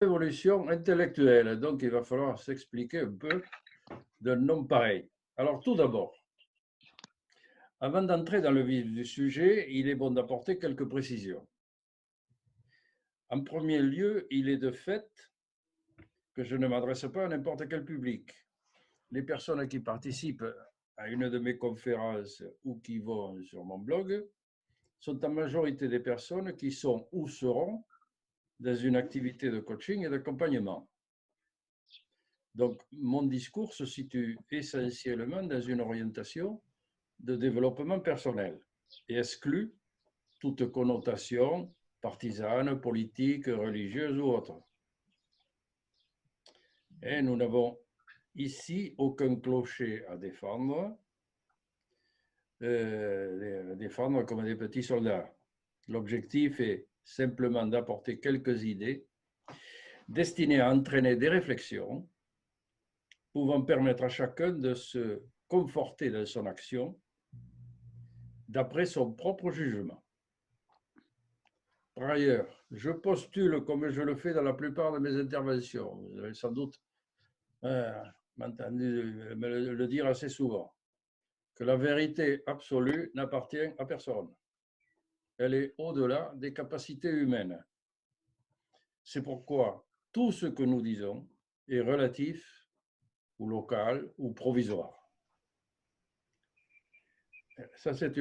Révolution intellectuelle. Donc, il va falloir s'expliquer un peu d'un nom pareil. Alors, tout d'abord, avant d'entrer dans le vif du sujet, il est bon d'apporter quelques précisions. En premier lieu, il est de fait que je ne m'adresse pas à n'importe quel public. Les personnes qui participent à une de mes conférences ou qui vont sur mon blog sont en majorité des personnes qui sont ou seront dans une activité de coaching et d'accompagnement. Donc, mon discours se situe essentiellement dans une orientation de développement personnel et exclut toute connotation partisane, politique, religieuse ou autre. Et nous n'avons ici aucun clocher à défendre, comme des petits soldats. L'objectif est simplement d'apporter quelques idées destinées à entraîner des réflexions pouvant permettre à chacun de se conforter dans son action d'après son propre jugement. Par ailleurs, je postule, comme je le fais dans la plupart de mes interventions, vous avez sans doute m'entendu le dire assez souvent, que la vérité absolue n'appartient à personne. Elle est au-delà des capacités humaines. C'est pourquoi tout ce que nous disons est relatif ou local ou provisoire. Ça, c'est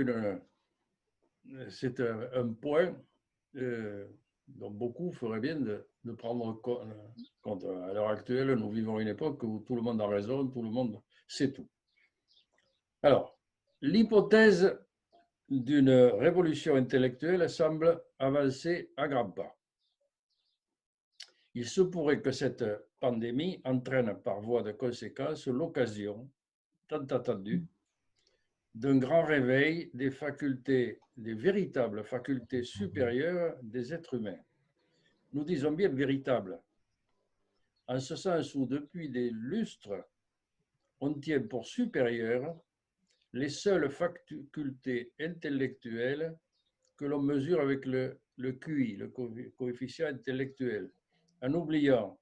un point dont beaucoup feraient bien de prendre compte. À l'heure actuelle, nous vivons une époque où tout le monde a raison, tout le monde sait tout. Alors, l'hypothèse d'une révolution intellectuelle semble avancer à grands pas. Il se pourrait que cette pandémie entraîne par voie de conséquence l'occasion, tant attendue, d'un grand réveil des facultés, des véritables facultés supérieures des êtres humains. Nous disons bien véritables, en ce sens où depuis des lustres, on tient pour supérieures les seules facultés intellectuelles que l'on mesure avec le QI, le coefficient intellectuel, en oubliant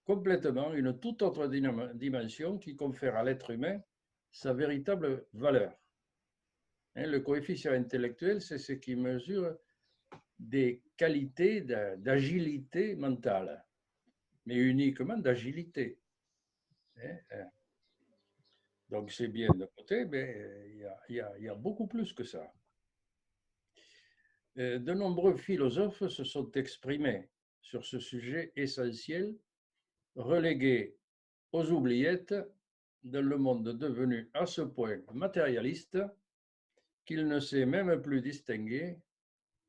complètement une toute autre dimension qui confère à l'être humain sa véritable valeur. Le coefficient intellectuel, c'est ce qui mesure des qualités d'agilité mentale, mais uniquement d'agilité. Donc c'est bien de côté, mais il y a beaucoup plus que ça. De nombreux philosophes se sont exprimés sur ce sujet essentiel, relégué aux oubliettes dans le monde devenu à ce point matérialiste qu'il ne sait même plus distinguer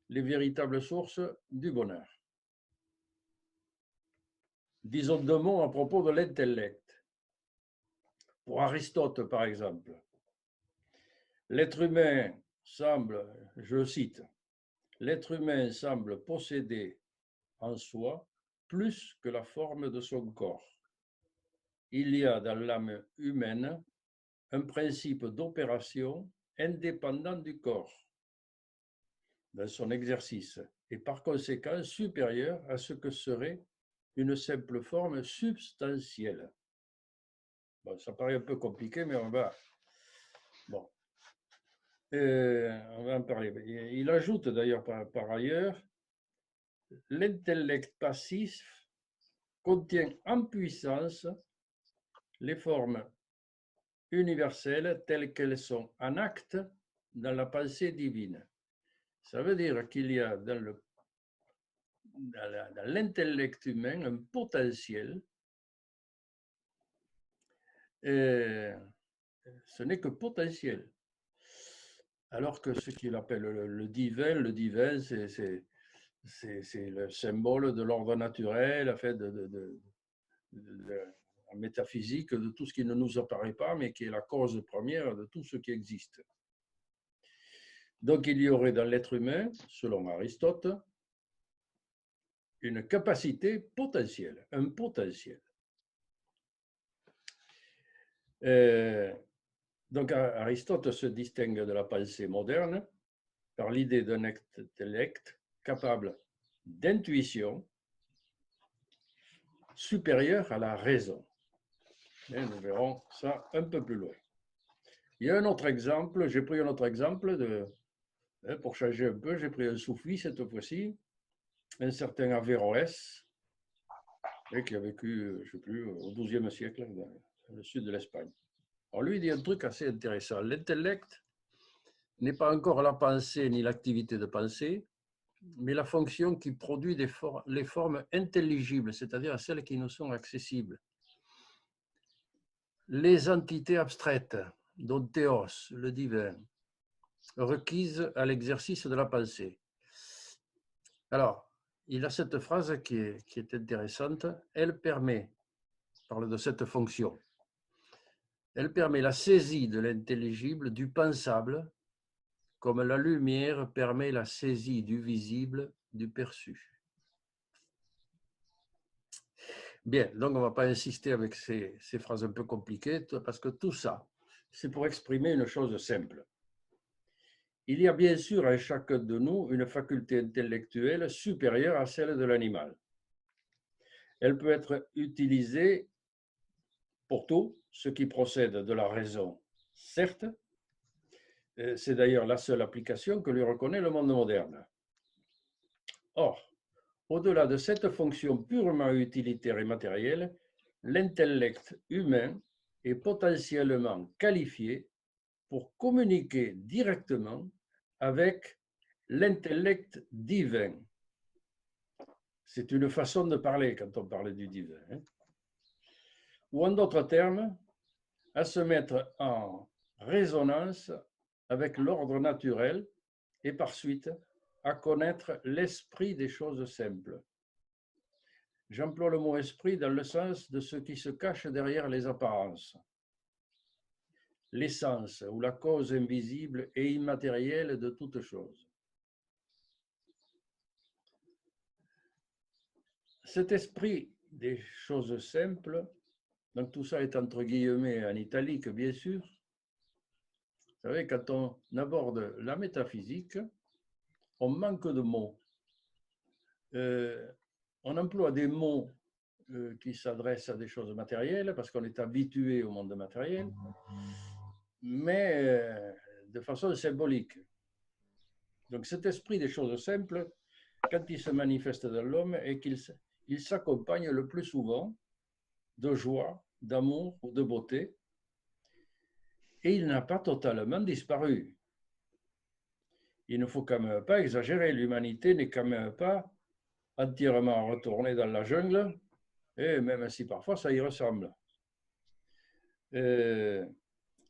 les véritables sources du bonheur. Disons deux mots à propos de l'intellect. Pour Aristote, par exemple, l'être humain semble, je cite, l'être humain semble posséder en soi plus que la forme de son corps. Il y a dans l'âme humaine un principe d'opération indépendant du corps dans son exercice et par conséquent supérieur à ce que serait une simple forme substantielle. Bon, ça paraît un peu compliqué, mais on va en parler. Il ajoute d'ailleurs par ailleurs, l'intellect passif contient en puissance les formes universelles telles qu'elles sont en acte dans la pensée divine. Ça veut dire qu'il y a dans l'intellect humain un potentiel, ce n'est que potentiel. Alors que ce qu'il appelle le divin, c'est le symbole de l'ordre naturel, en fait, en métaphysique, de tout ce qui ne nous apparaît pas, mais qui est la cause première de tout ce qui existe. Donc il y aurait dans l'être humain, selon Aristote, une capacité potentielle, un potentiel. Donc Aristote se distingue de la pensée moderne par l'idée d'un intellect capable d'intuition, supérieure à la raison. Et nous verrons ça un peu plus loin. Il y a un autre exemple, j'ai pris un autre exemple, pour changer un peu, j'ai pris un soufi cette fois-ci, un certain Averroès, qui a vécu, je ne sais plus, au XIIe siècle, dans le sud de l'Espagne. Alors lui, il dit un truc assez intéressant. L'intellect n'est pas encore la pensée ni l'activité de pensée, mais la fonction qui produit les formes intelligibles, c'est-à-dire celles qui nous sont accessibles. Les entités abstraites, dont théos, le divin, requises à l'exercice de la pensée. Alors, il a cette phrase qui est intéressante. Elle permet, parle de cette fonction, elle permet la saisie de l'intelligible, du pensable, comme la lumière permet la saisie du visible, du perçu. Bien, donc on ne va pas insister avec ces phrases un peu compliquées, parce que tout ça, c'est pour exprimer une chose simple. Il y a bien sûr en chacun de nous une faculté intellectuelle supérieure à celle de l'animal. Elle peut être utilisée pour tout ce qui procède de la raison, certes. C'est d'ailleurs la seule application que lui reconnaît le monde moderne. Or, au-delà de cette fonction purement utilitaire et matérielle, l'intellect humain est potentiellement qualifié pour communiquer directement avec l'intellect divin. C'est une façon de parler quand on parle du divin. Ou en d'autres termes, à se mettre en résonance avec l'ordre naturel et par suite à connaître l'esprit des choses simples. J'emploie le mot esprit dans le sens de ce qui se cache derrière les apparences. L'essence ou la cause invisible et immatérielle de toute chose. Cet esprit des choses simples, donc tout ça est entre guillemets en italique bien sûr. Vous savez, quand on aborde la métaphysique, on manque de mots. On emploie des mots qui s'adressent à des choses matérielles parce qu'on est habitué au monde matériel, mais de façon symbolique. Donc cet esprit des choses simples, quand il se manifeste dans l'homme, et qu'il s'accompagne le plus souvent de joie, d'amour ou de beauté, et il n'a pas totalement disparu. Il ne faut quand même pas exagérer, l'humanité n'est quand même pas entièrement retournée dans la jungle, et même si parfois ça y ressemble.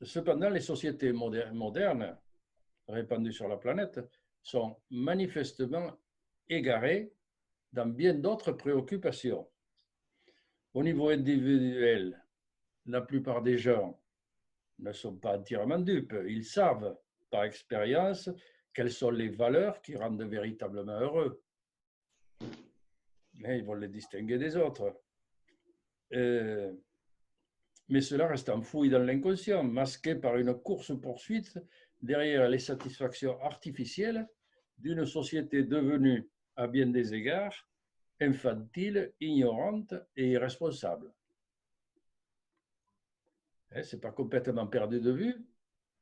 Cependant, les sociétés modernes, répandues sur la planète, sont manifestement égarées dans bien d'autres préoccupations. Au niveau individuel, la plupart des gens ne sont pas entièrement dupes. Ils savent par expérience quelles sont les valeurs qui rendent véritablement heureux. Mais ils vont les distinguer des autres. Mais cela reste enfoui dans l'inconscient, masqué par une course-poursuite derrière les satisfactions artificielles d'une société devenue, à bien des égards, infantile, ignorante et irresponsable. Ce n'est pas complètement perdu de vue,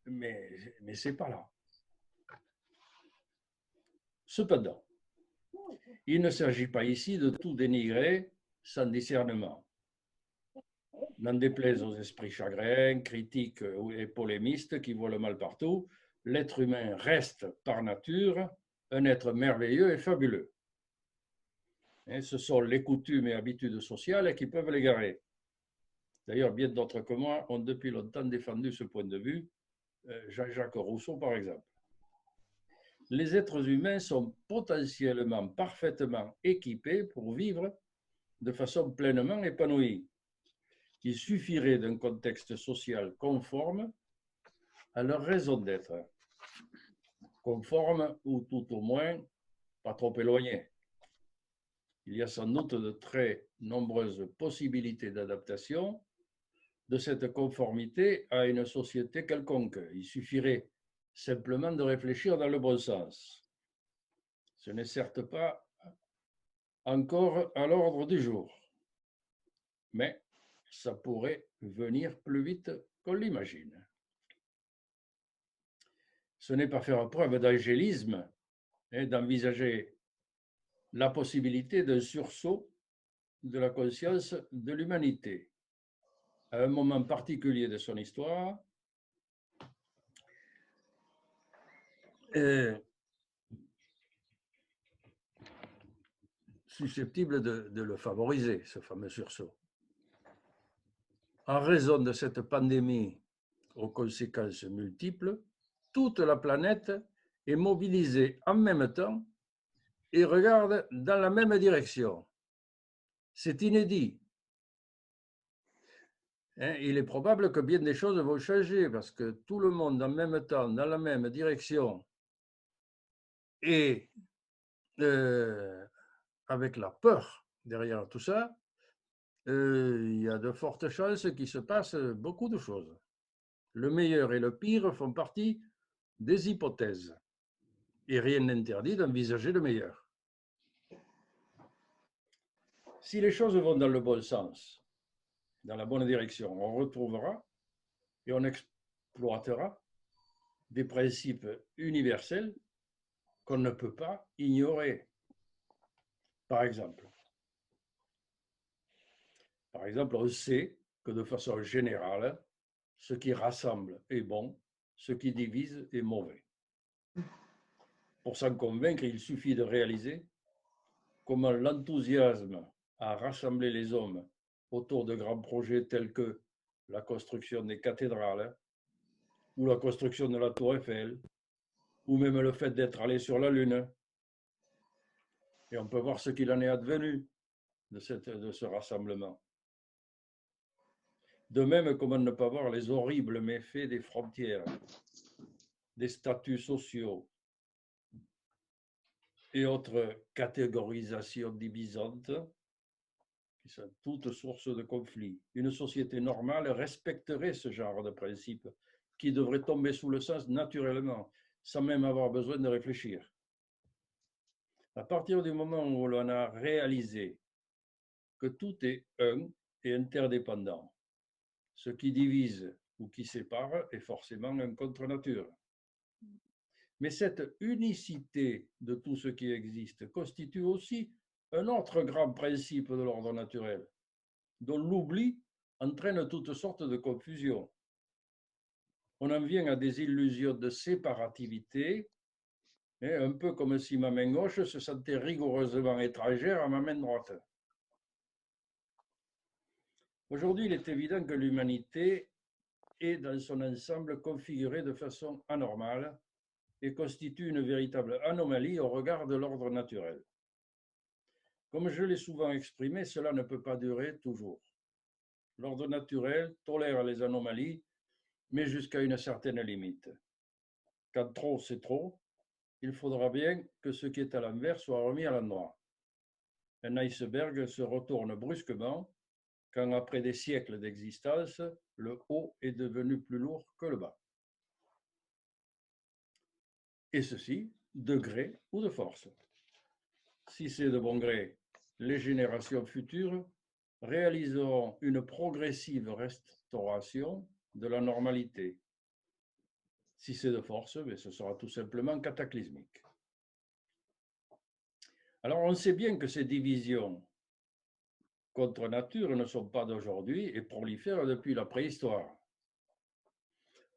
mais ce n'est pas là. Cependant, il ne s'agit pas ici de tout dénigrer sans discernement. N'en déplaise aux esprits chagrins, critiques et polémistes qui voient le mal partout, l'être humain reste par nature un être merveilleux et fabuleux. Et ce sont les coutumes et habitudes sociales qui peuvent l'égarer. D'ailleurs, bien d'autres que moi ont depuis longtemps défendu ce point de vue, Jean-Jacques Rousseau par exemple. Les êtres humains sont potentiellement parfaitement équipés pour vivre de façon pleinement épanouie. Il suffirait d'un contexte social conforme à leur raison d'être, conforme ou tout au moins pas trop éloigné. Il y a sans doute de très nombreuses possibilités d'adaptation de cette conformité à une société quelconque. Il suffirait simplement de réfléchir dans le bon sens. Ce n'est certes pas encore à l'ordre du jour. mais ça pourrait venir plus vite qu'on l'imagine. Ce n'est pas faire preuve d'angélisme d'envisager la possibilité d'un sursaut de la conscience de l'humanité à un moment particulier de son histoire, susceptible de le favoriser, ce fameux sursaut. En raison de cette pandémie aux conséquences multiples, toute la planète est mobilisée en même temps et regarde dans la même direction. C'est inédit. Il est probable que bien des choses vont changer parce que tout le monde en même temps, dans la même direction et avec la peur derrière tout ça, il y a de fortes chances qu'il se passe beaucoup de choses. Le meilleur et le pire font partie des hypothèses et rien n'interdit d'envisager le meilleur. Si les choses vont dans le bon sens, dans la bonne direction, on retrouvera et on exploitera des principes universels qu'on ne peut pas ignorer. Par exemple, on sait que de façon générale, ce qui rassemble est bon, ce qui divise est mauvais. Pour s'en convaincre, il suffit de réaliser comment l'enthousiasme à rassembler les hommes autour de grands projets tels que la construction des cathédrales ou la construction de la tour Eiffel ou même le fait d'être allé sur la Lune. Et on peut voir ce qu'il en est advenu de ce rassemblement. De même, comment ne pas voir les horribles méfaits des frontières, des statuts sociaux et autres catégorisations divisantes qui sont toutes sources de conflits. Une société normale respecterait ce genre de principes qui devraient tomber sous le sens naturellement, sans même avoir besoin de réfléchir. À partir du moment où l'on a réalisé que tout est un et interdépendant, ce qui divise ou qui sépare est forcément un contre-nature. Mais cette unicité de tout ce qui existe constitue aussi un autre grand principe de l'ordre naturel, dont l'oubli entraîne toutes sortes de confusions. On en vient à des illusions de séparativité, un peu comme si ma main gauche se sentait rigoureusement étrangère à ma main droite. Aujourd'hui, il est évident que l'humanité est dans son ensemble configurée de façon anormale et constitue une véritable anomalie au regard de l'ordre naturel. Comme je l'ai souvent exprimé, cela ne peut pas durer toujours. L'ordre naturel tolère les anomalies, mais jusqu'à une certaine limite. Quand trop, c'est trop, il faudra bien que ce qui est à l'envers soit remis à l'endroit. Un iceberg se retourne brusquement quand, après des siècles d'existence, le haut est devenu plus lourd que le bas. Et ceci, de gré ou de force. Si c'est de bon gré, les générations futures réaliseront une progressive restauration de la normalité. Si c'est de force, ce sera tout simplement cataclysmique. Alors on sait bien que ces divisions contre nature ne sont pas d'aujourd'hui et prolifèrent depuis la préhistoire.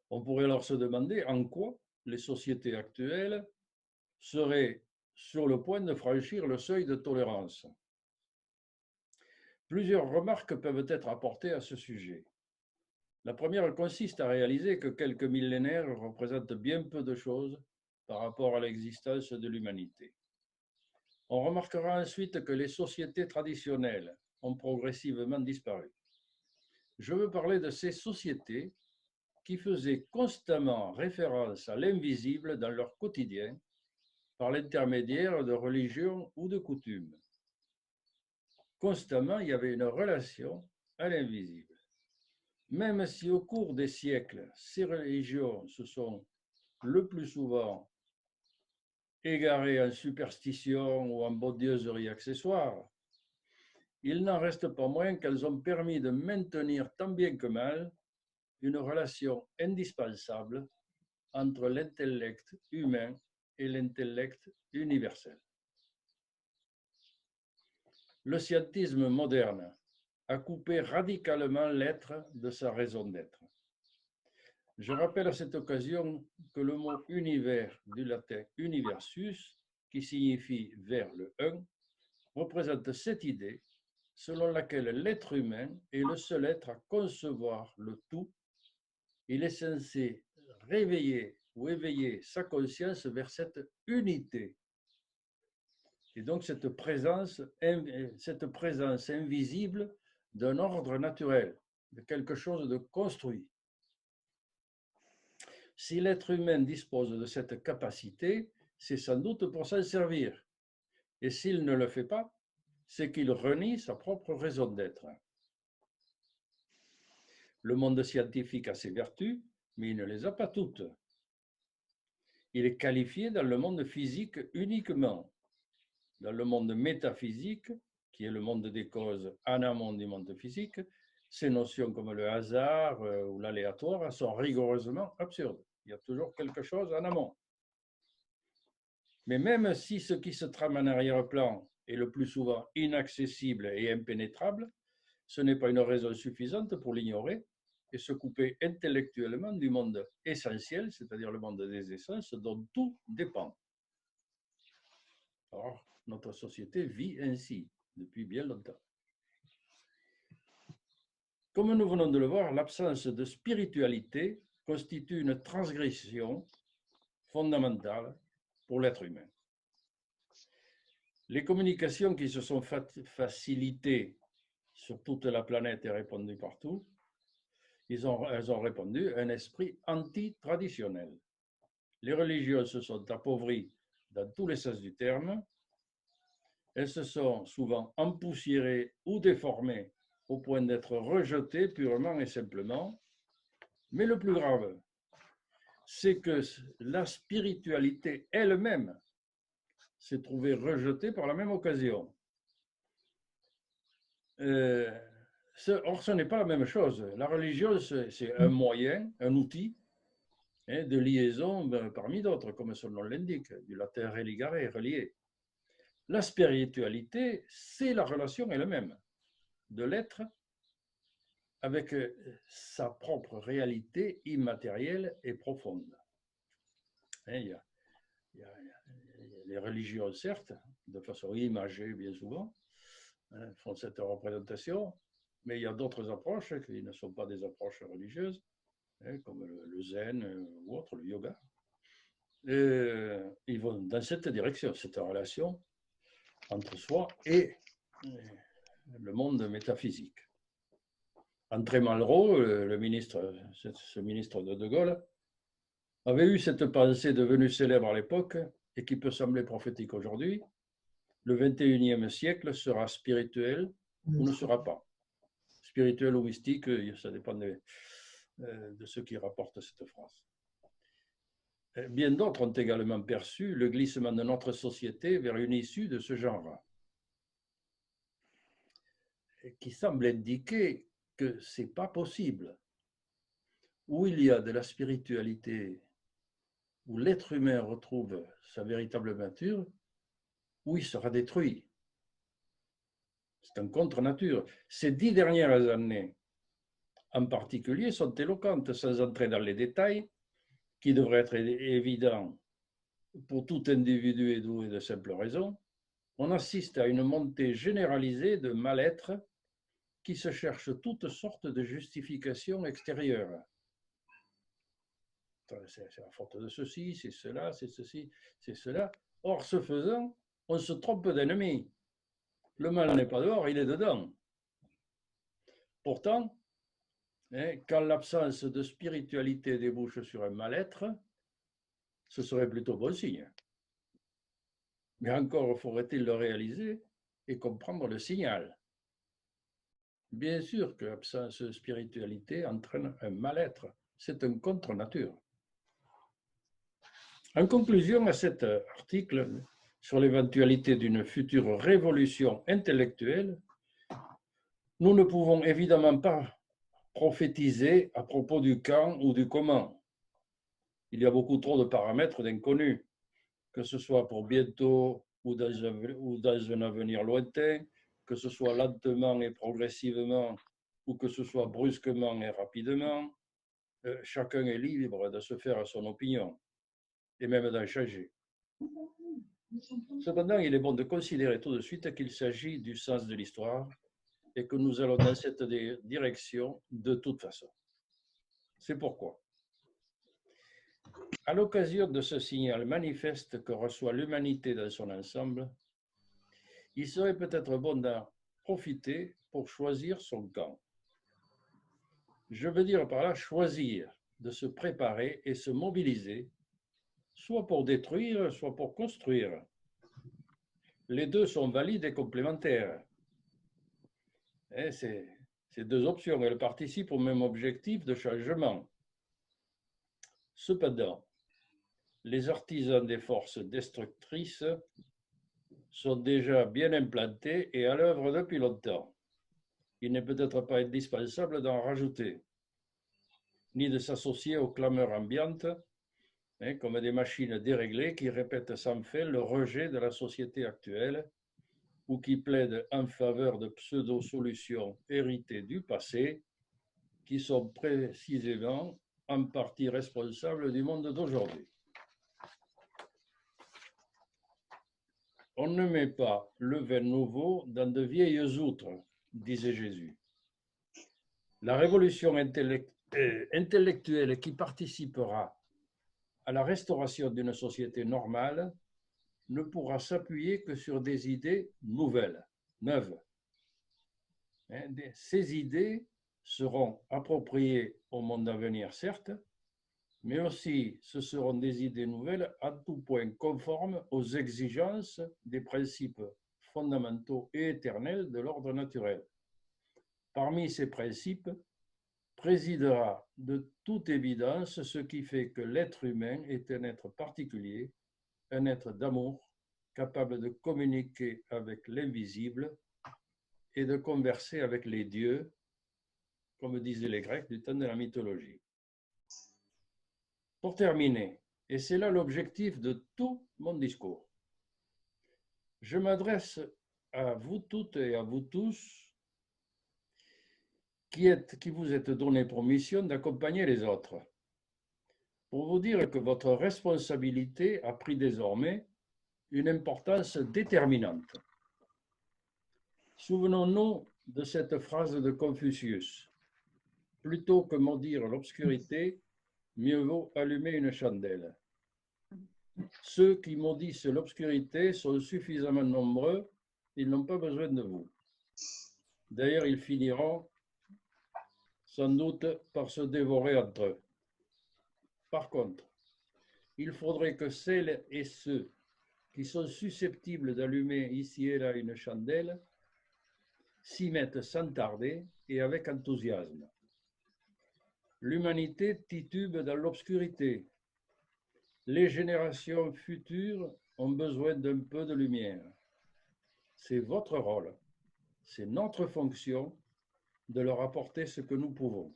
On pourrait alors se demander en quoi les sociétés actuelles seraient sur le point de franchir le seuil de tolérance. Plusieurs remarques peuvent être apportées à ce sujet. La première consiste à réaliser que quelques millénaires représentent bien peu de choses par rapport à l'existence de l'humanité. On remarquera ensuite que les sociétés traditionnelles ont progressivement disparu. Je veux parler de ces sociétés qui faisaient constamment référence à l'invisible dans leur quotidien par l'intermédiaire de religions ou de coutumes. Constamment, il y avait une relation à l'invisible. Même si au cours des siècles, ces religions se sont le plus souvent égarées en superstitions ou en baudieuseries accessoires, il n'en reste pas moins qu'elles ont permis de maintenir tant bien que mal une relation indispensable entre l'intellect humain et l'intellect universel. Le scientisme moderne a coupé radicalement l'être de sa raison d'être. Je rappelle à cette occasion que le mot univers du latin universus, qui signifie vers le un, représente cette idée selon laquelle l'être humain est le seul être à concevoir le tout. Il est censé réveiller ou éveiller sa conscience vers cette unité. Et donc cette présence invisible d'un ordre naturel, de quelque chose de construit. Si l'être humain dispose de cette capacité, c'est sans doute pour s'en servir. Et s'il ne le fait pas, c'est qu'il renie sa propre raison d'être. Le monde scientifique a ses vertus, mais il ne les a pas toutes. Il est qualifié dans le monde physique uniquement. Dans le monde métaphysique, qui est le monde des causes en amont du monde physique, ces notions comme le hasard ou l'aléatoire sont rigoureusement absurdes. Il y a toujours quelque chose en amont. Mais même si ce qui se trame en arrière-plan est le plus souvent inaccessible et impénétrable, ce n'est pas une raison suffisante pour l'ignorer et se couper intellectuellement du monde essentiel, c'est-à-dire le monde des essences, dont tout dépend. Or, notre société vit ainsi depuis bien longtemps. Comme nous venons de le voir, l'absence de spiritualité constitue une transgression fondamentale pour l'être humain. Les communications qui se sont facilitées sur toute la planète et répandues partout, elles ont répandu un esprit anti-traditionnel. Les religions se sont appauvries dans tous les sens du terme. Elles se sont souvent empoussiérées ou déformées au point d'être rejetées purement et simplement. Mais le plus grave, c'est que la spiritualité elle-même s'est trouvée rejetée par la même occasion. Or, ce n'est pas la même chose. La religion, c'est un moyen, un outil de liaison parmi d'autres, comme son nom l'indique, du latin religare, relier. La spiritualité, c'est la relation elle-même de l'être avec sa propre réalité immatérielle et profonde. Il y a les religions, certes, de façon imagée bien souvent, font cette représentation, mais il y a d'autres approches qui ne sont pas des approches religieuses, comme le zen ou autre, le yoga. Ils vont dans cette direction, cette relation entre soi et le monde métaphysique. André Malraux, ce ministre de Gaulle, avait eu cette pensée devenue célèbre à l'époque et qui peut sembler prophétique aujourd'hui. Le 21e siècle sera spirituel ou ne sera pas. Spirituel ou mystique, ça dépend de ceux qui rapportent cette phrase. Bien d'autres ont également perçu le glissement de notre société vers une issue de ce genre, qui semble indiquer que ce n'est pas possible. Où il y a de la spiritualité, où l'être humain retrouve sa véritable nature, où il sera détruit. C'est un contre-nature. Ces 10 dernières années, en particulier, sont éloquentes, sans entrer dans les détails, qui devraient être évidents pour tout individu doué de simple raison. On assiste à une montée généralisée de mal-être qui se cherche toutes sortes de justifications extérieures. C'est la faute de ceci, c'est cela, c'est ceci, c'est cela. Or, ce faisant, on se trompe d'ennemi. Le mal n'est pas dehors, il est dedans. Pourtant, quand l'absence de spiritualité débouche sur un mal-être, ce serait plutôt bon signe. Mais encore faudrait-il le réaliser et comprendre le signal. Bien sûr que l'absence de spiritualité entraîne un mal-être. C'est un contre-nature. En conclusion à cet article sur l'éventualité d'une future révolution intellectuelle, Nous ne pouvons évidemment pas prophétiser à propos du quand ou du comment. Il y a beaucoup trop de paramètres d'inconnus, que ce soit pour bientôt ou dans un avenir lointain, que ce soit lentement et progressivement ou que ce soit brusquement et rapidement. Chacun est libre de se faire son opinion et même d'en changer. Cependant, il est bon de considérer tout de suite qu'il s'agit du sens de l'histoire et que nous allons dans cette direction de toute façon. C'est pourquoi, à l'occasion de ce signal manifeste que reçoit l'humanité dans son ensemble, il serait peut-être bon d'en profiter pour choisir son camp. Je veux dire par là choisir de se préparer et se mobiliser, soit pour détruire, soit pour construire. Les deux sont valides et complémentaires. C'est deux options. Elles participent au même objectif de changement. Cependant, les artisans des forces destructrices sont déjà bien implantés et à l'œuvre depuis longtemps. Il n'est peut-être pas indispensable d'en rajouter, ni de s'associer aux clameurs ambiantes, comme des machines déréglées qui répètent sans fin le rejet de la société actuelle ou qui plaident en faveur de pseudo-solutions héritées du passé qui sont précisément en partie responsables du monde d'aujourd'hui. On ne met pas le vin nouveau dans de vieilles outres, disait Jésus. La révolution intellectuelle qui participera à la restauration d'une société normale ne pourra s'appuyer que sur des idées nouvelles, neuves. Ces idées seront appropriées au monde à venir, certes, mais aussi ce seront des idées nouvelles à tout point conformes aux exigences des principes fondamentaux et éternels de l'ordre naturel. Parmi ces principes présidera de toute évidence ce qui fait que l'être humain est un être particulier, un être d'amour, capable de communiquer avec l'invisible et de converser avec les dieux, comme disaient les Grecs du temps de la mythologie. Pour terminer, et c'est là l'objectif de tout mon discours, je m'adresse à vous toutes et à vous tous qui vous êtes donné pour mission d'accompagner les autres, pour vous dire que votre responsabilité a pris désormais une importance déterminante. Souvenons-nous de cette phrase de Confucius. Plutôt que maudire l'obscurité, mieux vaut allumer une chandelle. Ceux qui maudissent l'obscurité sont suffisamment nombreux, ils n'ont pas besoin de vous. D'ailleurs, ils finiront sans doute par se dévorer entre eux. Par contre, il faudrait que celles et ceux qui sont susceptibles d'allumer ici et là une chandelle s'y mettent sans tarder et avec enthousiasme. L'humanité titube dans l'obscurité. Les générations futures ont besoin d'un peu de lumière. C'est votre rôle, c'est notre fonction de leur apporter ce que nous pouvons.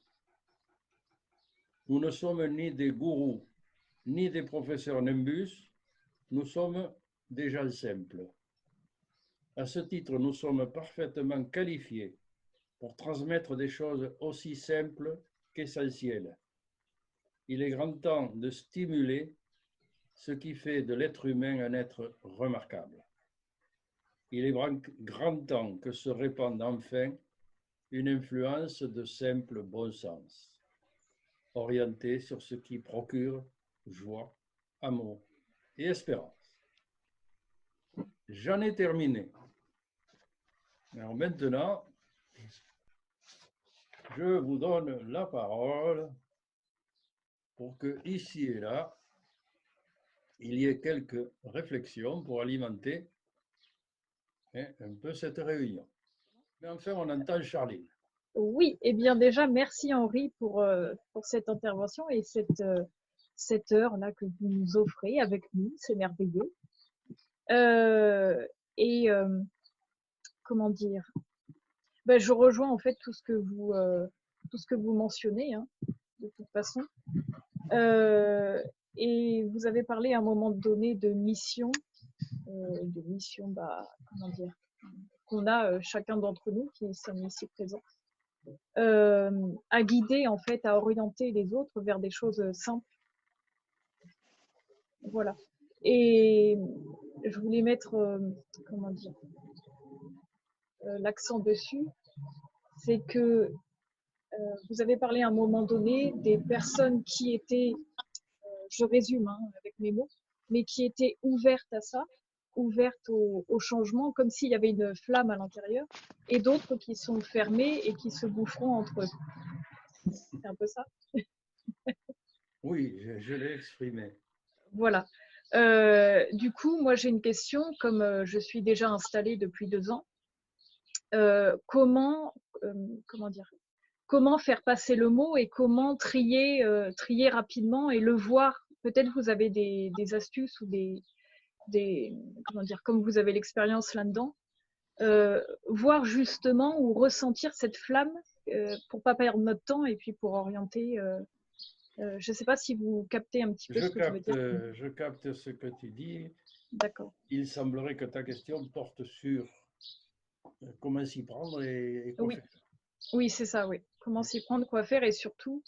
Nous ne sommes ni des gourous, ni des professeurs nimbus, nous sommes des gens simples. À ce titre, nous sommes parfaitement qualifiés pour transmettre des choses aussi simples qu'essentielles. Il est grand temps de stimuler ce qui fait de l'être humain un être remarquable. Il est grand temps que se répande enfin une influence de simple bon sens, orientée sur ce qui procure joie, amour et espérance. J'en ai terminé. Alors maintenant, je vous donne la parole pour que, ici et là, il y ait quelques réflexions pour alimenter un peu cette réunion. Mais enfin, on entend Charline. Oui, eh bien déjà, merci Henri pour cette intervention et cette heure-là que vous nous offrez avec nous, c'est merveilleux. Comment dire? Ben, je rejoins en fait tout ce que vous mentionnez, hein, de toute façon. Et vous avez parlé à un moment donné de mission, bah, comment dire, qu'on a chacun d'entre nous qui sommes ici présents, à guider en fait, à orienter les autres vers des choses simples. Voilà. Et je voulais mettre, comment dire, l'accent dessus, c'est que vous avez parlé à un moment donné des personnes qui étaient, je résume hein, avec mes mots, mais qui étaient ouvertes à ça, ouvertes au changement, comme s'il y avait une flamme à l'intérieur, et d'autres qui sont fermées et qui se boufferont entre eux. C'est un peu ça? Oui, je l'ai exprimé. Voilà. Du coup, moi j'ai une question, comme je suis déjà installée depuis 2 ans, comment, comment dire, comment faire passer le mot et comment trier rapidement et le voir. Peut-être vous avez des astuces ou comment dire, comme vous avez l'expérience là-dedans, voir justement ou ressentir cette flamme pour pas perdre notre temps et puis pour orienter. Je ne sais pas si vous captez un petit peu ce que je veux dire. Je capte ce que tu dis. D'accord. Il semblerait que ta question porte sur comment s'y prendre et quoi Oui, faire. oui, c'est ça, oui. Comment s'y prendre, quoi faire et surtout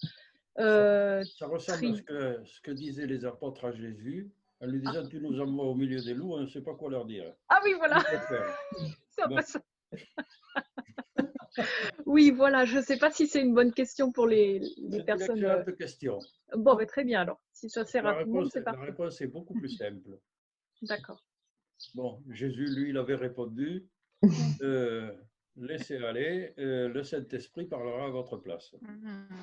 Ça, euh, ça ressemble à tri. ce que disaient les apôtres à Jésus en lui disant tu nous envoies au milieu des loups, on ne sait pas quoi leur dire. Ah oui, voilà, Ni quoi faire. c'est un peu Bon, ça. Oui, voilà, je ne sais pas si c'est une bonne question pour les c'est une personnes. excellente question. Bon, mais très bien alors. Si ça sert à tout le monde, c'est La parfait. réponse est beaucoup plus simple. D'accord. Bon, Jésus, lui, il avait répondu, laissez aller, le Saint-Esprit parlera à votre place.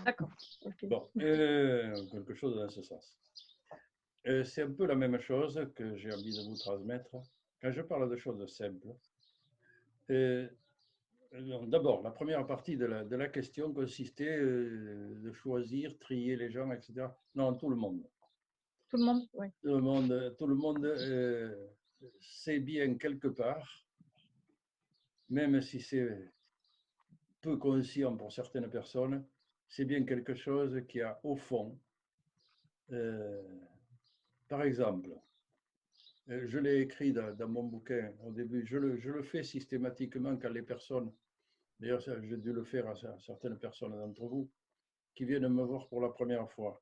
D'accord. Ok. Bon, quelque chose dans ce sens. C'est un peu la même chose que j'ai envie de vous transmettre. Quand je parle de choses simples, d'abord, la première partie de la question consistait de choisir, trier les gens, etc. Non, tout le monde. Tout le monde? Oui. Tout le monde sait bien quelque part, même si c'est peu conscient pour certaines personnes, c'est bien quelque chose qui a au fond, euh, par exemple, je l'ai écrit dans mon bouquin au début, je le fais systématiquement quand les personnes, d'ailleurs j'ai dû le faire à certaines personnes d'entre vous, qui viennent me voir pour la première fois.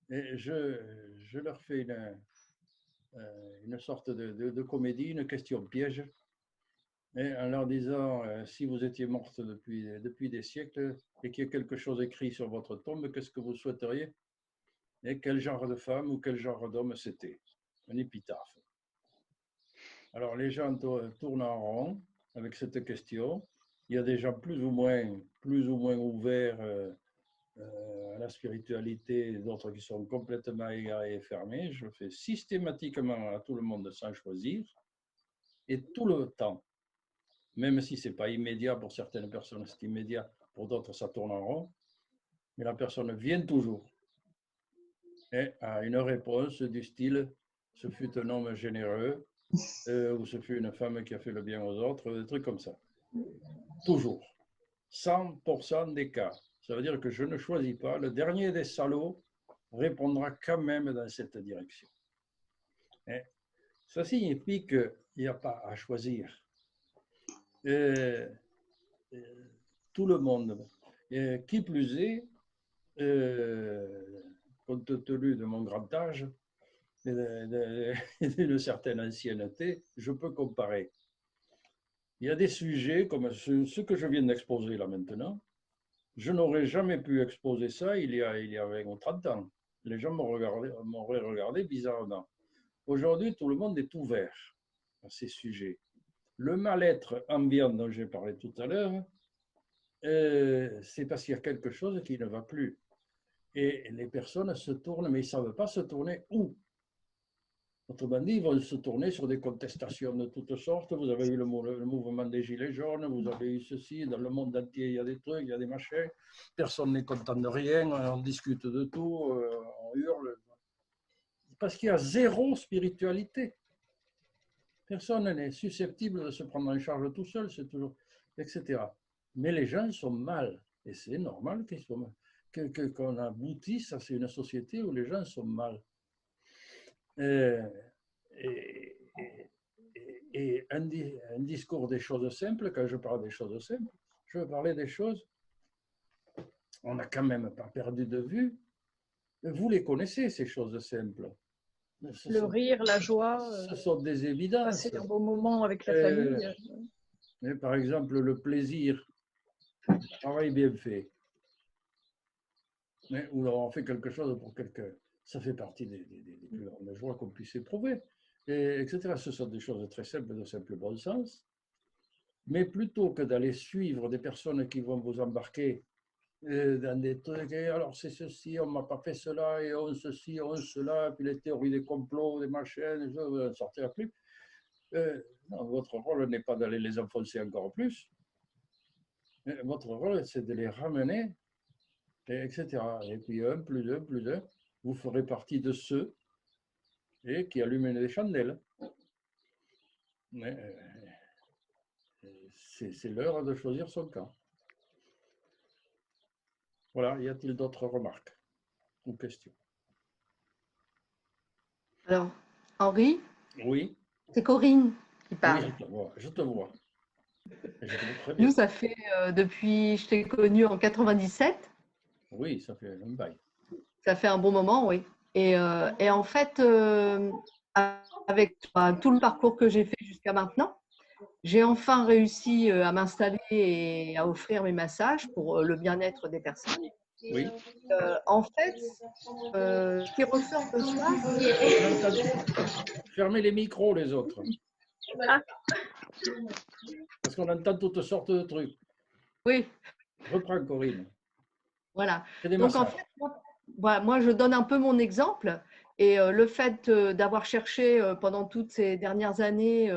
Et je leur fais une sorte de comédie, une question piège, et en leur disant, si vous étiez morte depuis des siècles et qu'il y a quelque chose écrit sur votre tombe, qu'est-ce que vous souhaiteriez? Et quel genre de femme ou quel genre d'homme c'était? Un épitaphe. Alors les gens tournent en rond avec cette question. Il y a des gens plus ou moins ouverts à la spiritualité, d'autres qui sont complètement égarés et fermés. Je le fais systématiquement à tout le monde sans choisir et tout le temps. Même si ce n'est pas immédiat pour certaines personnes, c'est immédiat, pour d'autres ça tourne en rond, mais la personne vient toujours et a une réponse du style « ce fut un homme généreux » ou « ce fut une femme qui a fait le bien aux autres », des trucs comme ça. Toujours. 100% des cas. Ça veut dire que je ne choisis pas. Le dernier des salauds répondra quand même dans cette direction. Et ça signifie qu'il n'y a pas à choisir. Et tout le monde. Et qui plus est, compte tenu de mon grand âge et d'une certaine ancienneté, je peux comparer. Il y a des sujets comme ce que je viens d'exposer là maintenant. Je n'aurais jamais pu exposer ça il y a 20 ou 30 ans. Les gens m'auraient regardé bizarrement. Aujourd'hui, tout le monde est ouvert à ces sujets. Le mal-être ambiant dont j'ai parlé tout à l'heure, c'est parce qu'il y a quelque chose qui ne va plus. Et les personnes se tournent, mais ils ne savent pas se tourner où. Autrement dit, ils vont se tourner sur des contestations de toutes sortes. Vous avez eu le mouvement des Gilets jaunes, vous avez eu ceci, dans le monde entier, il y a des trucs, il y a des machins. Personne n'est content de rien, on discute de tout, on hurle. Parce qu'il y a zéro spiritualité. Personne n'est susceptible de se prendre en charge tout seul, c'est toujours, etc. Mais les gens sont mal. Et c'est normal qu'ils soient mal. Qu'on aboutisse, ça c'est une société où les gens sont mal. Euh, et, et un discours des choses simples, quand je parle des choses simples, je veux parler des choses, on n'a quand même pas perdu de vue. Vous les connaissez, ces choses simples. Ce Le sont, rire, la joie, ce sont des passer évidences. un bon moment avec la Euh, famille. mais par exemple, le plaisir, le travail bien fait, mais où on fait quelque chose pour quelqu'un, ça fait partie des plus grandes joies qu'on puisse éprouver, etc. Ce sont des choses très simples, de simple bon sens. Mais plutôt que d'aller suivre des personnes qui vont vous embarquer dans des trucs, et alors c'est ceci, on ne m'a pas fait cela, et on ceci, on cela, puis les théories des complots, des machines, je ne sortir plus. Non, votre rôle n'est pas d'aller les enfoncer encore plus. Votre rôle, c'est de les ramener, etc. Et puis un plus un, vous ferez partie de ceux qui allument des chandelles. Mais c'est l'heure de choisir son camp. Voilà, y a-t-il d'autres remarques ou questions? Alors, Henri, Oui, c'est Corinne qui oui, parle. je te vois, je te vois. Et je te vois très Nous, bien. ça fait depuis, je t'ai connue en 97, Oui, ça fait un bail. ça fait un bon moment, oui. Et en fait, avec tout le parcours que j'ai fait jusqu'à maintenant, j'ai enfin réussi à m'installer et à offrir mes massages pour le bien-être des personnes. Oui. En fait, ce qui ressort de ça, Fermez les micros, les autres, Ah, parce qu'on entend toutes sortes de trucs. oui, Reprends, Corinne. voilà. Fais des Donc en massages. fait, moi, je donne un peu mon exemple et le fait d'avoir cherché pendant toutes ces dernières années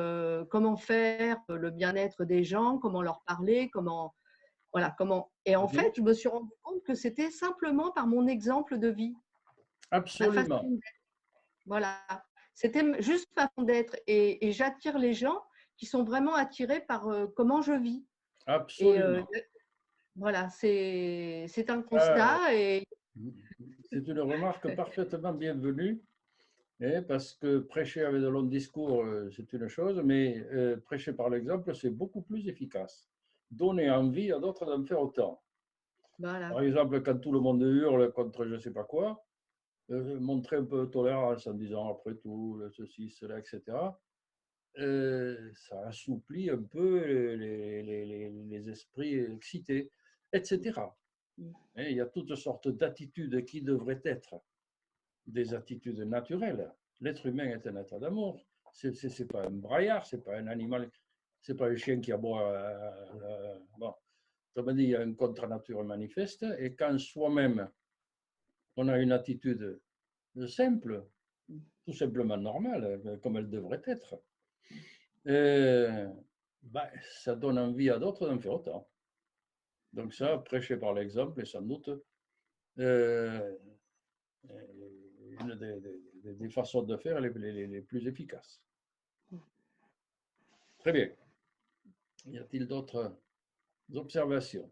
comment faire le bien-être des gens, comment leur parler, comment. Et en fait, Oui, je me suis rendu compte que c'était simplement par mon exemple de vie, ma façon absolument. d'être. Voilà, c'était juste ma façon d'être et j'attire les gens qui sont vraiment attirés par comment je vis. Et Absolument. voilà, c'est un Euh, constat et c'est une remarque parfaitement bienvenue, parce que prêcher avec de longs discours, c'est une chose, mais prêcher par l'exemple, c'est beaucoup plus efficace. Donner envie à d'autres d'en faire autant. voilà. Par exemple, quand tout le monde hurle contre je ne sais pas quoi, montrer un peu de tolérance en disant après tout, ceci, cela, etc. Ça assouplit un peu les esprits excités, etc. Et il y a toutes sortes d'attitudes qui devraient être des attitudes naturelles. L'être humain est un être d'amour. C'est pas un braillard, c'est pas un animal, c'est pas un chien qui aboie. Bon, comme dit, il y a une contre-nature manifeste, et quand soi-même on a une attitude simple, tout simplement normale, comme elle devrait être, ben, ça donne envie à d'autres d'en faire autant. Donc ça, prêcher par l'exemple est sans doute euh, une des façons de faire les plus efficaces. Très bien. Y a-t-il d'autres observations?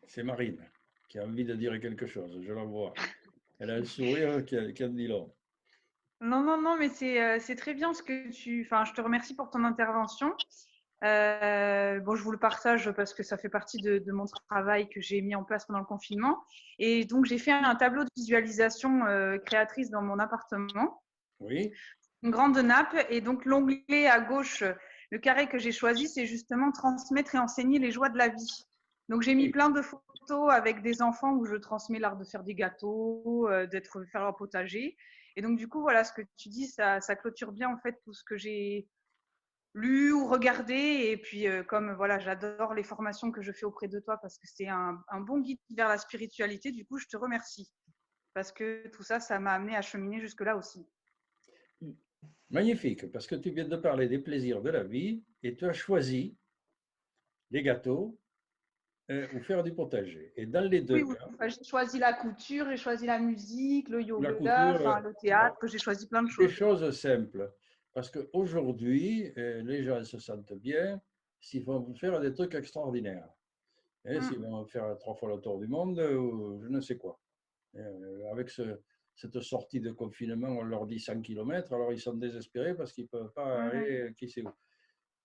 C'est Marine qui a envie de dire quelque chose, je la vois. Elle a un sourire qui en dit long. Non, non, non, mais c'est très bien ce que tu. Enfin, je te remercie pour ton intervention. Bon, je vous le partage parce que ça fait partie de mon travail que j'ai mis en place pendant le confinement. Et donc, j'ai fait un tableau de visualisation créatrice dans mon appartement, Oui, une grande nappe. Et donc, l'onglet à gauche, le carré que j'ai choisi, c'est justement transmettre et enseigner les joies de la vie. Donc, j'ai mis oui, plein de photos avec des enfants où je transmets l'art de faire des gâteaux, faire leur potager. Et donc, du coup, voilà, ce que tu dis, ça clôture bien en fait tout ce que j'ai lu ou regardé. Et puis, comme voilà, j'adore les formations que je fais auprès de toi parce que c'est un bon guide vers la spiritualité. Du coup, je te remercie parce que tout ça, ça m'a amené à cheminer jusque-là aussi. magnifique, parce que tu viens de parler des plaisirs de la vie et tu as choisi les gâteaux ou faire du potager. Et dans les deux Oui, oui. cas, Enfin, j'ai choisi la couture, j'ai choisi la musique, le la yoga, couture, enfin, le théâtre, j'ai choisi plein de des choses. choses simples. Parce qu'aujourd'hui, les gens se sentent bien s'ils vont faire des trucs extraordinaires. Et s'ils Mm. vont faire 3 fois le tour du monde, ou je ne sais quoi. Avec cette sortie de confinement, on leur dit 100 km, alors ils sont désespérés parce qu'ils ne peuvent pas Ouais. aller, qui sait où.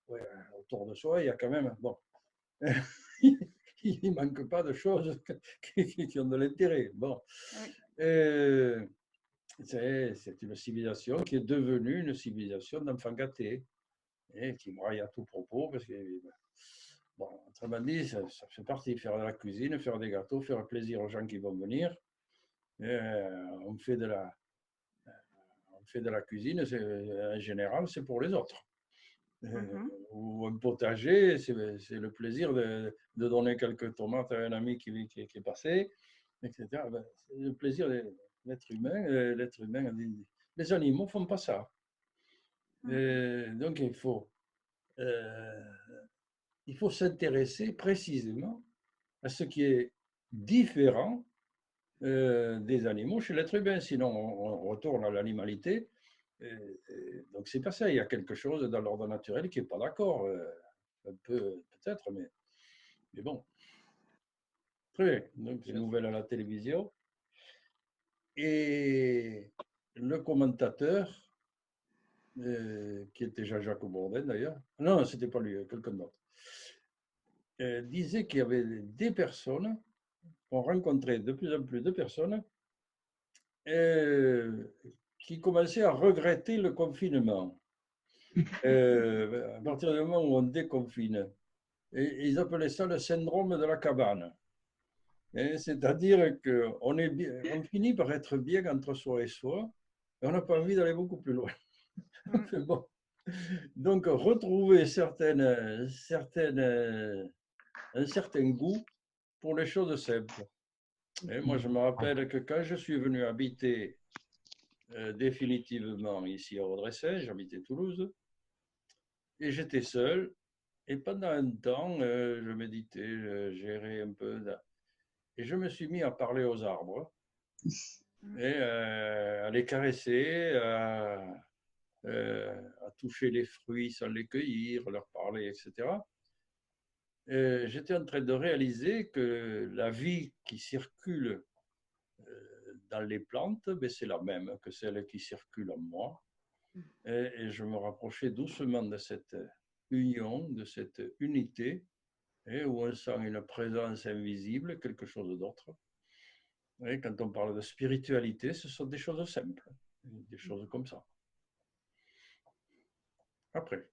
Ouais, autour de soi, il y a quand même, bon, il ne manque pas de choses qui ont de l'intérêt. Bon, Oui. c'est une civilisation qui est devenue une civilisation d'enfants gâtés et qui braille à tout propos parce que, bon, autrement dit, ça fait partie de faire de la cuisine, faire des gâteaux, faire plaisir aux gens qui vont venir. On fait de la cuisine, en général, c'est pour les autres. Mhm. Ou un potager, c'est le plaisir de donner quelques tomates à un ami qui est passé, etc. C'est le plaisir de l'être humain. L'être humain, les animaux ne font pas ça. Donc euh, il faut s'intéresser précisément à ce qui est différent des animaux chez l'être humain. Sinon, on retourne à l'animalité. Donc, c'est pas ça. Il y a quelque chose dans l'ordre naturel qui n'est pas d'accord. Un peu, peut-être, mais bon. Très bien. Donc, les nouvelles à la télévision. Et le commentateur, qui était Jean-Jacques Bourdin d'ailleurs, non, c'était pas lui, quelqu'un d'autre, disait qu'il y avait des personnes, on rencontrait de plus en plus de personnes qui commençaient à regretter le confinement. À partir du moment où on déconfine. Et ils appelaient ça le syndrome de la cabane. C'est-à-dire qu'on on finit par être bien entre soi et soi, et on n'a pas envie d'aller beaucoup plus loin. Mm. Bon. Donc, retrouver un certain goût pour les choses simples. Et moi, je me rappelle que quand je suis venu habiter définitivement ici à Audressein, j'habitais Toulouse, et j'étais seul. Et pendant un temps, je méditais, je gérais un peu. Et je me suis mis à parler aux arbres et à les caresser, à toucher les fruits sans les cueillir, leur parler, etc. J'étais en train de réaliser que la vie qui circule dans les plantes, ben, c'est la même que celle qui circule en moi. Et je me rapprochais doucement de cette union, de cette unité, où on sent une présence invisible, quelque chose d'autre. Et quand on parle de spiritualité, ce sont des choses simples, des choses comme ça. Après,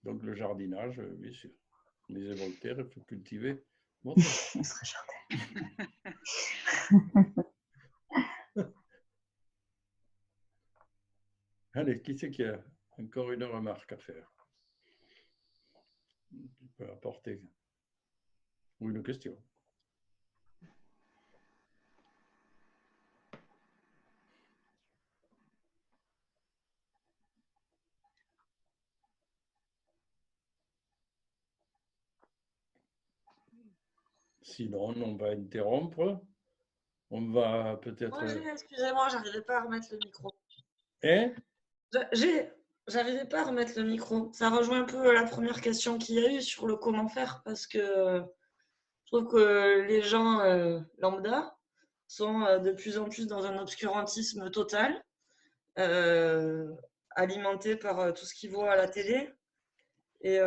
donc le jardinage, bien sûr. Les Voltaire, il faut cultiver votre jardin. Allez, qui c'est qui a encore une remarque à faire? Tu peux apporter. Ou une question. Sinon, on va interrompre. On va peut-être. Excusez-moi, j'arrivais pas à remettre le micro. Hein? J'arrivais pas à remettre le micro. Ça rejoint un peu la première question qu'il y a eu sur le comment faire, parce que je trouve que les gens lambda sont de plus en plus dans un obscurantisme total, alimenté par tout ce qu'ils voient à la télé. Et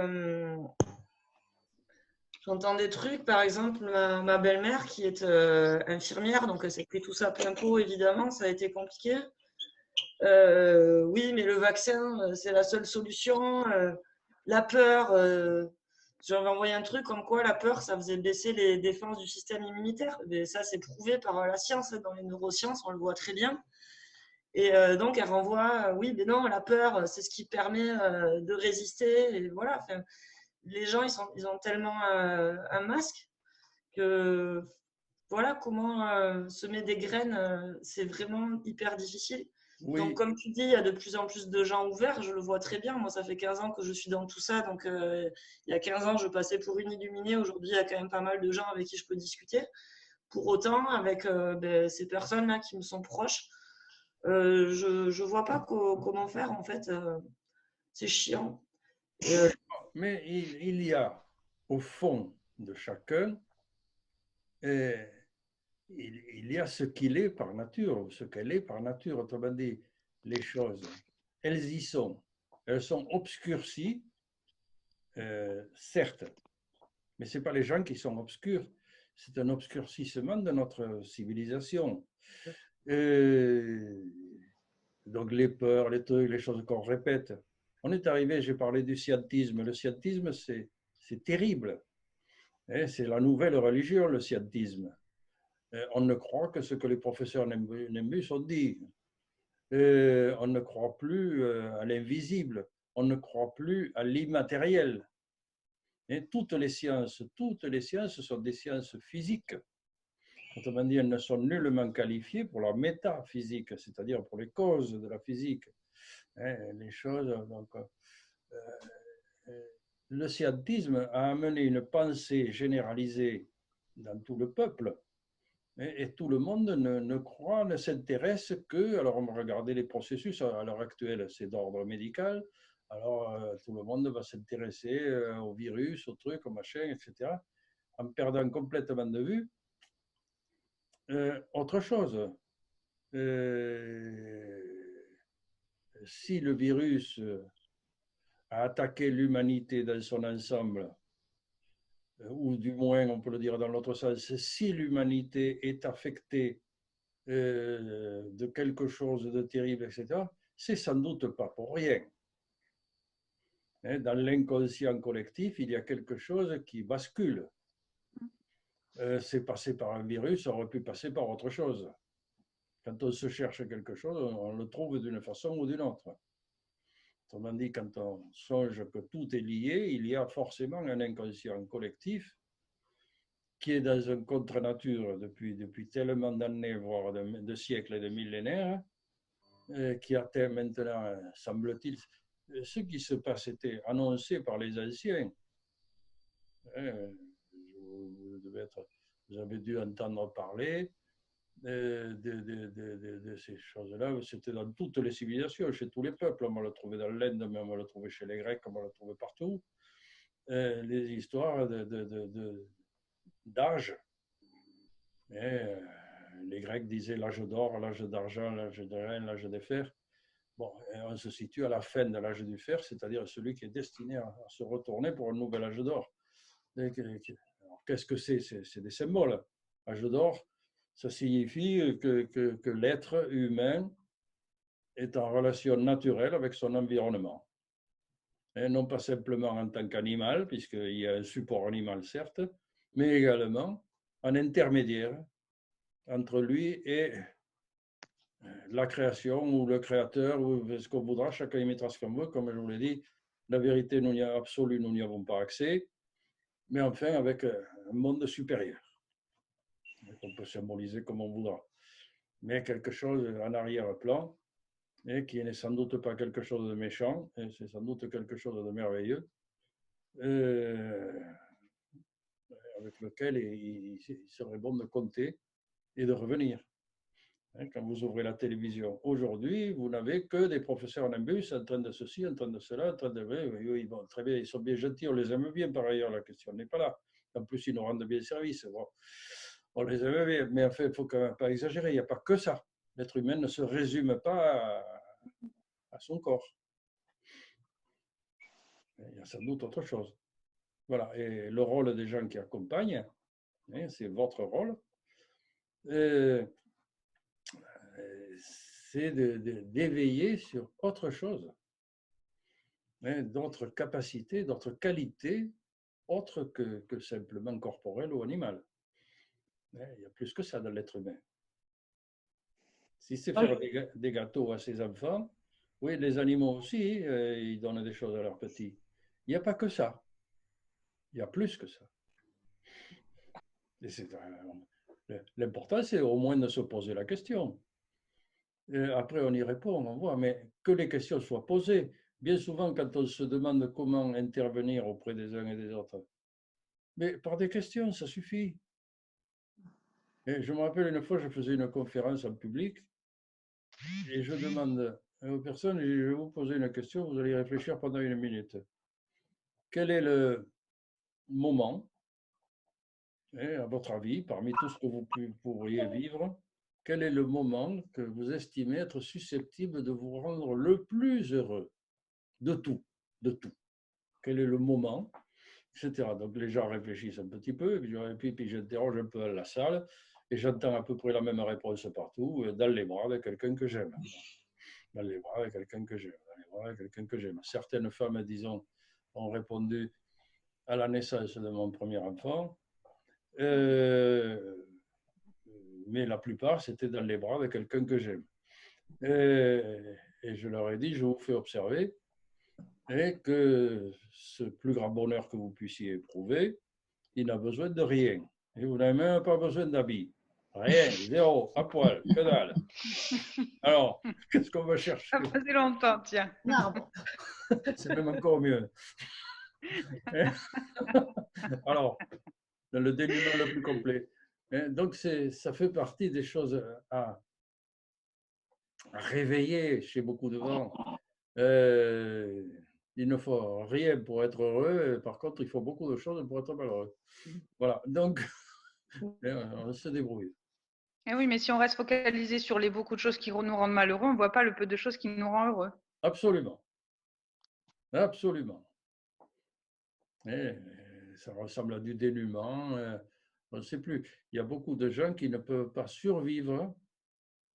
j'entends des trucs, par exemple, ma belle-mère qui est infirmière, donc elle s'est pris tout ça à plein pot, évidemment, ça a été compliqué. Oui, mais le vaccin, c'est la seule solution. La peur, j'avais envoyé un truc comme quoi la peur, ça faisait baisser les défenses du système immunitaire. Mais ça, c'est prouvé par la science, dans les neurosciences, on le voit très bien. Et donc, elle renvoie, oui, mais non, la peur, c'est ce qui permet de résister. Et voilà, enfin, les gens, ils ont tellement un masque que voilà, comment semer des graines, c'est vraiment hyper difficile. Donc, Oui, comme tu dis, il y a de plus en plus de gens ouverts, je le vois très bien. Moi, ça fait 15 ans que je suis dans tout ça. Donc, il y a 15 ans, je passais pour une illuminée. Aujourd'hui, il y a quand même pas mal de gens avec qui je peux discuter. Pour autant, avec ces personnes-là qui me sont proches, je vois pas comment faire, en fait. C'est chiant. mais il y a au fond de chacun, euh, il y a ce qu'il est par nature, ce qu'elle est par nature. Autrement dit, les choses, elles y sont. Elles sont obscurcies, certes, mais ce n'est pas les gens qui sont obscurs. C'est un obscurcissement de notre civilisation. Euh, donc les peurs, les trucs, les choses qu'on répète. On est arrivé, j'ai parlé du scientisme. Le scientisme, c'est terrible. C'est la nouvelle religion, le scientisme. On ne croit que ce que les professeurs Nimbus ont dit. On ne croit plus à l'invisible. On ne croit plus à l'immatériel. Et toutes les sciences sont des sciences physiques. Autrement dit, elles ne sont nullement qualifiées pour la métaphysique, c'est-à-dire pour les causes de la physique. Les choses. Donc, le scientisme a amené une pensée généralisée dans tout le peuple. Et tout le monde ne croit, ne s'intéresse que. Alors, on va regarder les processus à l'heure actuelle, c'est d'ordre médical. Alors, tout le monde va s'intéresser au virus, au truc, au machin, etc., en perdant complètement de vue autre chose. Si le virus a attaqué l'humanité dans son ensemble, ou du moins, on peut le dire dans l'autre sens, si l'humanité est affectée de quelque chose de terrible, etc., c'est sans doute pas pour rien. Dans l'inconscient collectif, il y a quelque chose qui bascule. C'est passé par un virus, ça aurait pu passer par autre chose. Quand on se cherche quelque chose, on le trouve d'une façon ou d'une autre. Autrement dit, quand on songe que tout est lié, il y a forcément un inconscient collectif qui est dans un contre-nature depuis tellement d'années, voire de siècles et de millénaires, qui atteint maintenant, semble-t-il, ce qui se passe était annoncé par les anciens. Vous avez dû entendre parler de ces choses-là. C'était dans toutes les civilisations, chez tous les peuples. On va le trouver dans l'Inde, mais on va le trouver chez les Grecs, on va le trouver partout. Les histoires d'âge. Les Grecs disaient l'âge d'or, l'âge d'argent, l'âge de rein, l'âge de fer. Bon, on se situe à la fin de l'âge du fer, c'est-à-dire celui qui est destiné à se retourner pour un nouvel âge d'or. Qu'est-ce que c'est? C'est des symboles. Âge d'or, ça signifie que l'être humain est en relation naturelle avec son environnement. Et non pas simplement en tant qu'animal, puisqu'il y a un support animal, certes, mais également en intermédiaire entre lui et la création ou le créateur, ou ce qu'on voudra, chacun y mettra ce qu'on veut. Comme je vous l'ai dit, la vérité absolue, nous n'y avons pas accès, mais enfin avec un monde supérieur, qu'on peut symboliser comme on voudra. Mais quelque chose en arrière-plan, et qui n'est sans doute pas quelque chose de méchant, et c'est sans doute quelque chose de merveilleux, avec lequel il serait bon de compter et de revenir. Quand vous ouvrez la télévision aujourd'hui, vous n'avez que des professeurs en imbus en train de ceci, en train de cela, en train de. Oui, bon, très bien, ils sont bien gentils, on les aime bien par ailleurs, la question n'est pas là. En plus, ils nous rendent bien service. Bon, on les aime bien, mais en fait, il ne faut quand même pas exagérer, il n'y a pas que ça. L'être humain ne se résume pas à son corps. Il y a sans doute autre chose. Voilà, et le rôle des gens qui accompagnent, c'est votre rôle. C'est d'éveiller sur autre chose, d'autres capacités, d'autres qualités, autres que simplement corporelles ou animales. Il y a plus que ça dans l'être humain. Si c'est faire des gâteaux à ses enfants, oui, les animaux aussi, ils donnent des choses à leurs petits. Il n'y a pas que ça. Il y a plus que ça. Et L'important, c'est au moins de se poser la question. Après, on y répond, on voit, mais que les questions soient posées. Bien souvent, quand on se demande comment intervenir auprès des uns et des autres, mais par des questions, ça suffit. Et je me rappelle une fois, je faisais une conférence en public et je demande aux personnes, je vais vous poser une question, vous allez y réfléchir pendant 1 minute. Quel est le moment, à votre avis, parmi tout ce que vous pourriez vivre, quel est le moment que vous estimez être susceptible de vous rendre le plus heureux de tout, de tout? Quel est le moment, etc. Donc les gens réfléchissent un petit peu, et puis j'interroge un peu la salle, et j'entends à peu près la même réponse partout, dans les bras de quelqu'un que j'aime. Dans les bras de quelqu'un que j'aime. Dans les bras de quelqu'un que j'aime. Certaines femmes, disons, ont répondu à la naissance de mon premier enfant, mais la plupart, c'était dans les bras de quelqu'un que j'aime. Et je leur ai dit, je vous fais observer, et que ce plus grand bonheur que vous puissiez éprouver, il n'a besoin de rien. Et vous n'avez même pas besoin d'habits. Rien, zéro, à poil, que dalle. Alors, qu'est-ce qu'on va chercher? Ça a passé longtemps, tiens. C'est même encore mieux. Alors, dans le dénuement le plus complet. Donc, ça fait partie des choses à réveiller chez beaucoup de gens. Il ne faut rien pour être heureux. Par contre, il faut beaucoup de choses pour être malheureux. Voilà. Donc, on se débrouille. Eh oui, mais si on reste focalisé sur les beaucoup de choses qui nous rendent malheureux, on ne voit pas le peu de choses qui nous rendent heureux. Absolument. Absolument. Et ça ressemble à du dénuement. On ne sait plus. Il y a beaucoup de gens qui ne peuvent pas survivre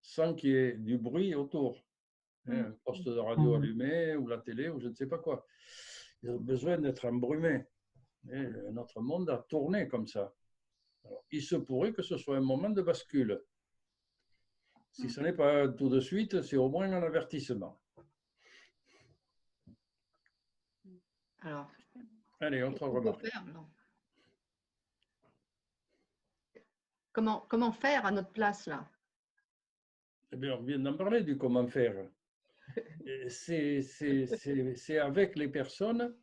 sans qu'il y ait du bruit autour. Un poste de radio allumé ou la télé ou je ne sais pas quoi. Ils ont besoin d'être embrumés. Et notre monde a tourné comme ça. Alors, il se pourrait que ce soit un moment de bascule. Si ce n'est pas tout de suite, c'est au moins un avertissement. Alors, allez, autre remarque. Comment faire à notre place là? Eh bien, on vient d'en parler du comment faire. C'est avec les personnes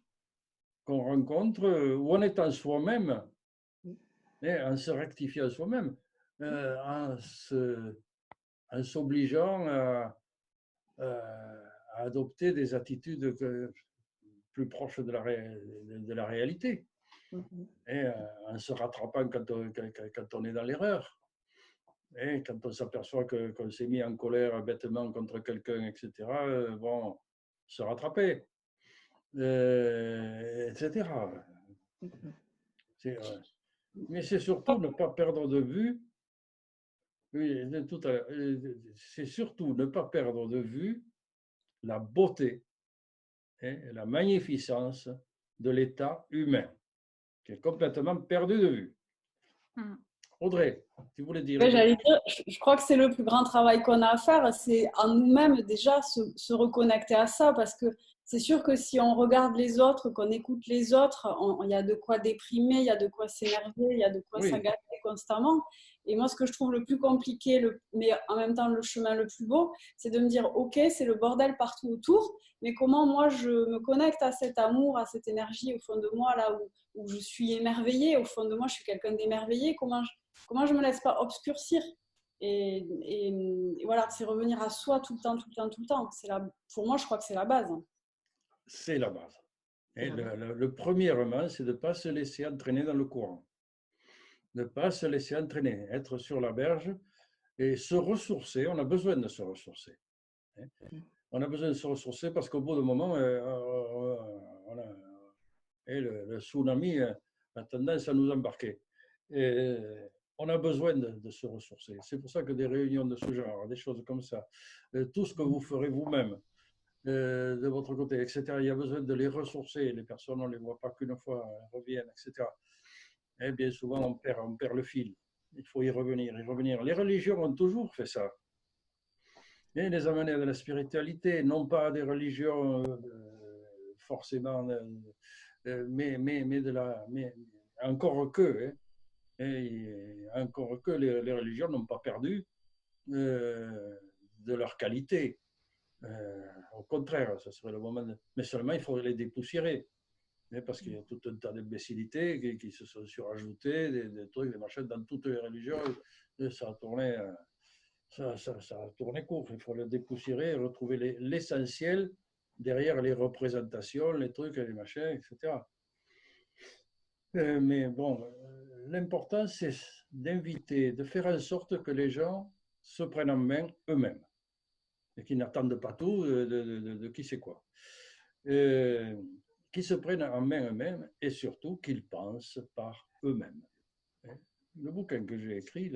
qu'on rencontre où on est en soi-même, en se rectifiant soi-même, en s'obligeant à adopter des attitudes plus proches de la réalité, et en se rattrapant quand on est dans l'erreur. Et quand on s'aperçoit qu'on s'est mis en colère bêtement contre quelqu'un, etc., bon, se rattraper, etc. Mais c'est surtout ne pas perdre de vue, oui, c'est surtout ne pas perdre de vue la beauté et la magnificence de l'état humain, qui est complètement perdu de vue. Audrey, tu voulais dire? Oui, j'allais dire, je crois que c'est le plus grand travail qu'on a à faire, c'est en nous-mêmes déjà se reconnecter à ça, parce que c'est sûr que si on regarde les autres, qu'on écoute les autres, il y a de quoi déprimer, il y a de quoi s'énerver, il y a de quoi s'agacer constamment. Et moi, ce que je trouve le plus compliqué, mais en même temps le chemin le plus beau, c'est de me dire, ok, c'est le bordel partout autour, mais comment moi je me connecte à cet amour, à cette énergie au fond de moi, là où je suis émerveillée, au fond de moi je suis quelqu'un d'émerveillé, comment je ne me laisse pas obscurcir. Et voilà, c'est revenir à soi tout le temps, tout le temps, tout le temps. Pour moi, je crois que c'est la base. C'est la base. Et le premièrement, c'est de ne pas se laisser entraîner dans le courant. Ne pas se laisser entraîner, être sur la berge et se ressourcer. On a besoin de se ressourcer. On a besoin de se ressourcer parce qu'au bout d'un moment, le tsunami a tendance à nous embarquer. Et on a besoin de se ressourcer. C'est pour ça que des réunions de ce genre, des choses comme ça, tout ce que vous ferez vous-même, de votre côté, etc., il y a besoin de les ressourcer. Les personnes, on ne les voit pas qu'une fois, elles reviennent, etc. Et bien souvent, on perd le fil. Il faut y revenir, y revenir. Les religions ont toujours fait ça. Et les amener à de la spiritualité, non pas des religions forcément, mais encore que, Et encore que les religions n'ont pas perdu de leur qualité. Au contraire, ça serait le moment mais seulement il faudrait les dépoussiérer. Parce qu'il y a tout un tas d'imbécilités qui se sont surajoutées, des trucs, des machins dans toutes les religions. Et ça a tourné court. Il faut le dépoussiérer et retrouver l'essentiel derrière les représentations, les trucs, les machins, etc. Mais bon, l'important, c'est d'inviter, de faire en sorte que les gens se prennent en main eux-mêmes et qu'ils n'attendent pas tout de qui c'est quoi. Qu'ils se prennent en main eux-mêmes et surtout qu'ils pensent par eux-mêmes. Le bouquin que j'ai écrit,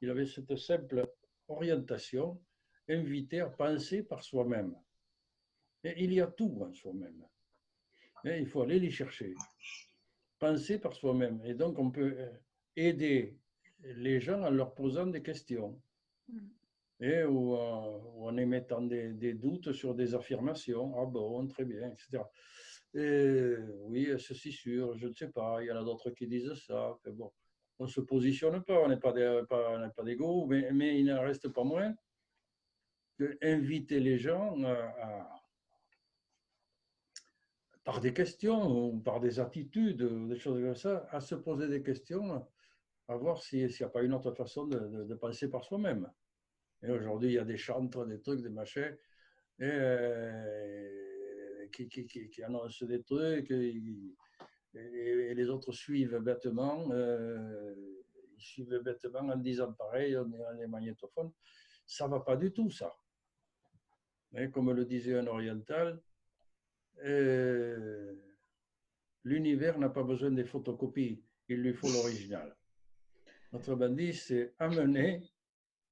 il avait cette simple orientation, inviter à penser par soi-même. Et il y a tout en soi-même. Et il faut aller les chercher. Penser par soi-même. Et donc, on peut aider les gens en leur posant des questions. Ou en émettant des doutes sur des affirmations. Ah bon, très bien, etc. Oui, ceci sûr, je ne sais pas, il y en a d'autres qui disent ça. Bon, on ne se positionne pas, on n'est pas d'ego, mais il n'en reste pas moins d'inviter les gens par des questions ou par des attitudes, des choses comme ça, à se poser des questions, à voir s'il n'y a pas une autre façon de penser par soi-même. Et aujourd'hui, il y a des chantres, des trucs, des machins, qui annoncent des trucs, et les autres suivent bêtement. Ils suivent bêtement en disant pareil, on est les magnétophones. Ça ne va pas du tout, ça. Mais comme le disait un oriental, l'univers n'a pas besoin des photocopies, il lui faut l'original. Autrement dit, c'est amener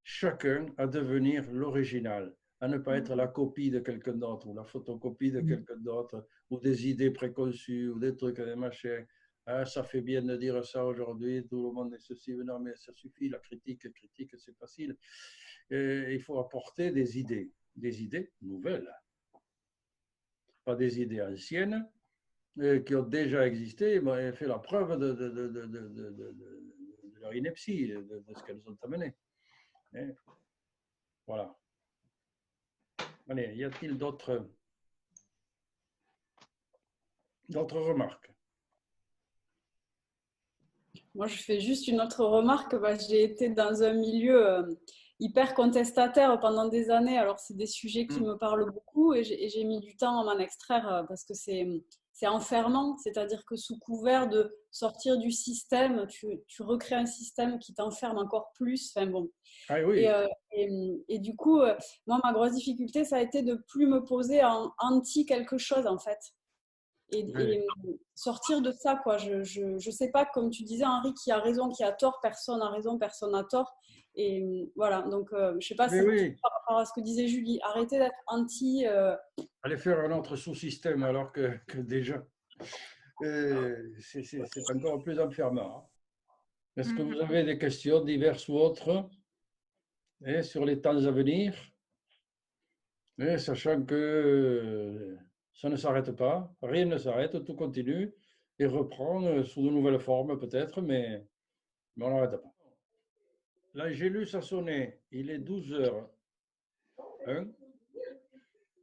chacun à devenir l'original, à ne pas être la copie de quelqu'un d'autre ou la photocopie de quelqu'un d'autre ou des idées préconçues ou des trucs, des machins. Ah, ça fait bien de dire ça aujourd'hui, tout le monde est ceci, non mais ça suffit, la critique c'est facile. Et il faut apporter des idées nouvelles, pas des idées anciennes qui ont déjà existé et fait la preuve de leur ineptie, de ce qu'elles ont amené. Voilà. Allez, y a-t-il d'autres remarques? Moi, je fais juste une autre remarque. J'ai été dans un milieu hyper contestataire pendant des années. Alors, c'est des sujets qui me parlent beaucoup et j'ai mis du temps à m'en extraire parce que c'est enfermant. C'est-à-dire que sous couvert de sortir du système, tu recrées un système qui t'enferme encore plus. Enfin, bon. Ah, oui. Et du coup, moi, ma grosse difficulté, ça a été de plus me poser en anti quelque chose, en fait. Et sortir de ça, quoi. Je sais pas, comme tu disais, Henri, qui a raison, qui a tort, personne n'a raison, personne n'a tort. Et voilà, donc je sais pas si par rapport à ce que disait Julie, arrêtez d'être anti. Allez faire un autre sous-système alors que déjà, c'est encore plus enfermant. Est-ce que vous avez des questions diverses ou autres sur les temps à venir, sachant que ça ne s'arrête pas, rien ne s'arrête, tout continue et reprend sous de nouvelles formes peut-être, mais on n'arrête pas. L'Angélus a sonné, il est 12h01.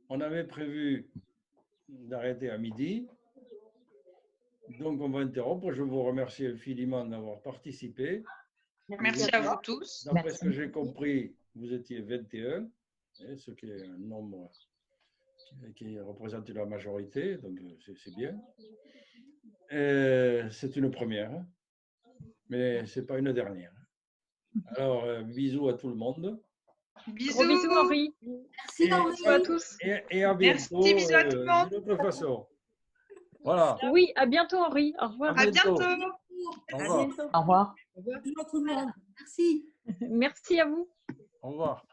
On avait prévu d'arrêter à midi, donc on va interrompre. Je vous remercie infiniment d'avoir participé. Merci à vous tous. D'après ce que j'ai compris, vous étiez 21, ce qui est un nombre qui représente la majorité, donc c'est bien. C'est une première, mais ce n'est pas une dernière. Alors, bisous à tout le monde. Bisous. Gros bisous, Henri. Merci, Henri. Bisous à tous. Et à bientôt. Merci, bisous à tout le monde. D'une autre façon. Voilà. Oui, à bientôt, Henri. Au revoir. À bientôt. Au revoir. Au revoir. Bonjour tout le monde. Merci. Merci à vous. Au revoir.